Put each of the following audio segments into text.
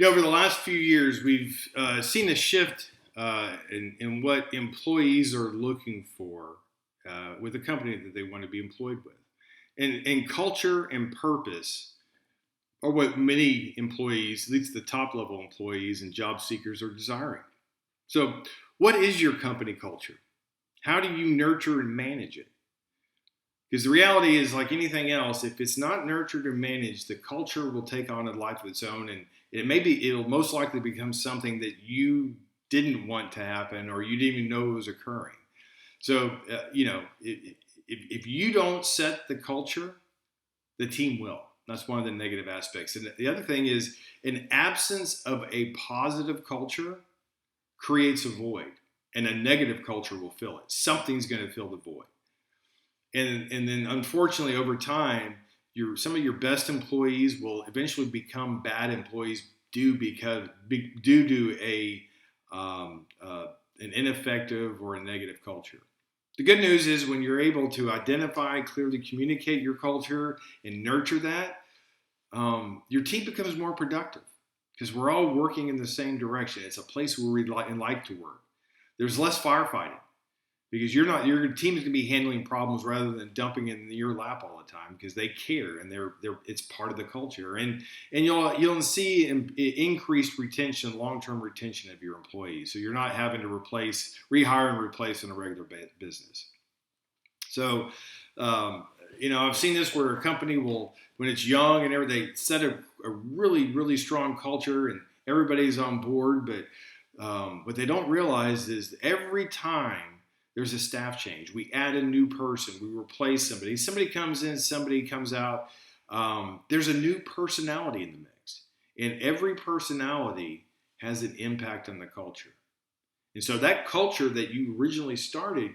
Over the last few years, we've seen a shift in what employees are looking for with a company that they want to be employed with. And culture and purpose are what many employees, at least the top level employees and job seekers, are desiring. So, what is your company culture? How do you nurture and manage it? Because the reality is, like anything else, if it's not nurtured or managed, the culture will take on a life of its own, and it'll most likely become something that you didn't want to happen or you didn't even know was occurring. So, if you don't set the culture, the team will. That's one of the negative aspects. And the other thing is, an absence of a positive culture creates a void, and a negative culture will fill it. Something's going to fill the void. And then unfortunately over time, some of your best employees will eventually become bad employees due to an ineffective or a negative culture. The good news is when you're able to identify, clearly communicate your culture and nurture that, your team becomes more productive because we're all working in the same direction. It's a place where we like to work. There's less firefighting because your team is going to be handling problems rather than dumping it in your lap all the time because they care and it's part of the culture. And you'll see increased retention, long-term retention of your employees. So you're not having to rehire and replace in a regular business. So, I've seen this where a company will, when it's young and everything, they set a really, really strong culture and everybody's on board. But what they don't realize is every time there's a staff change, we add a new person, we replace somebody comes in, somebody comes out, there's a new personality in the mix. And every personality has an impact on the culture. And so that culture that you originally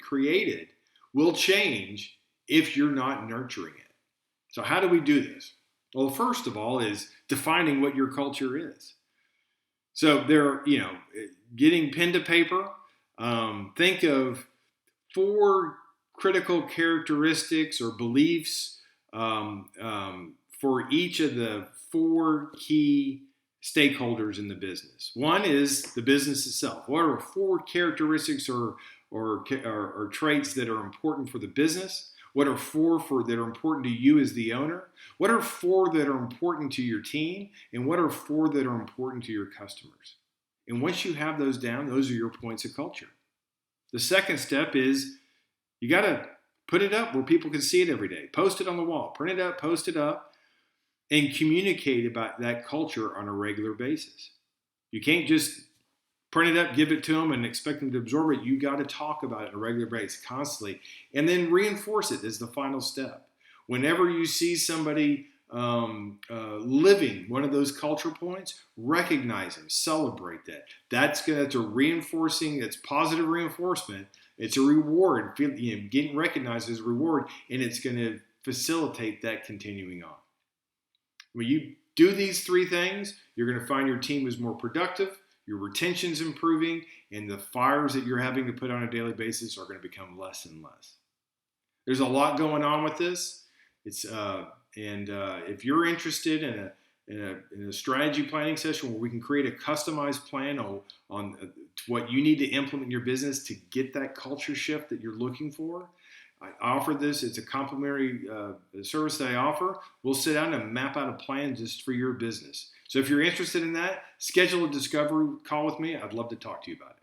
created, will change if you're not nurturing it. So how do we do this? Well, first of all is defining what your culture is. So getting pen to paper, think of 4 critical characteristics or beliefs for each of the 4 key stakeholders in the business. One is the business itself. What are 4 characteristics or traits that are important for the business? What are 4 that are important to you as the owner? What are 4 that are important to your team? And what are 4 that are important to your customers? And once you have those down, those are your points of culture. The second step is you got to put it up where people can see it every day. Post it on the wall, print it up, post it up, and communicate about that culture on a regular basis. You can't just print it up, give it to them, and expect them to absorb it. You got to talk about it on a regular basis, constantly, and then reinforce it as the final step. Whenever you see somebody living one of those culture points, recognize them, celebrate that. That's a reinforcing. It's positive reinforcement. It's a reward. Getting recognized as a reward, and it's going to facilitate that continuing on. When you do these 3 things, you're going to find your team is more productive. Your retention's improving, and the fires that you're having to put on a daily basis are going to become less and less. There's a lot going on with this. If you're interested in a strategy planning session where we can create a customized plan on what you need to implement in your business to get that culture shift that you're looking for, I offer this. It's a complimentary service that I offer. We'll sit down and map out a plan just for your business. So if you're interested in that, schedule a discovery call with me. I'd love to talk to you about it.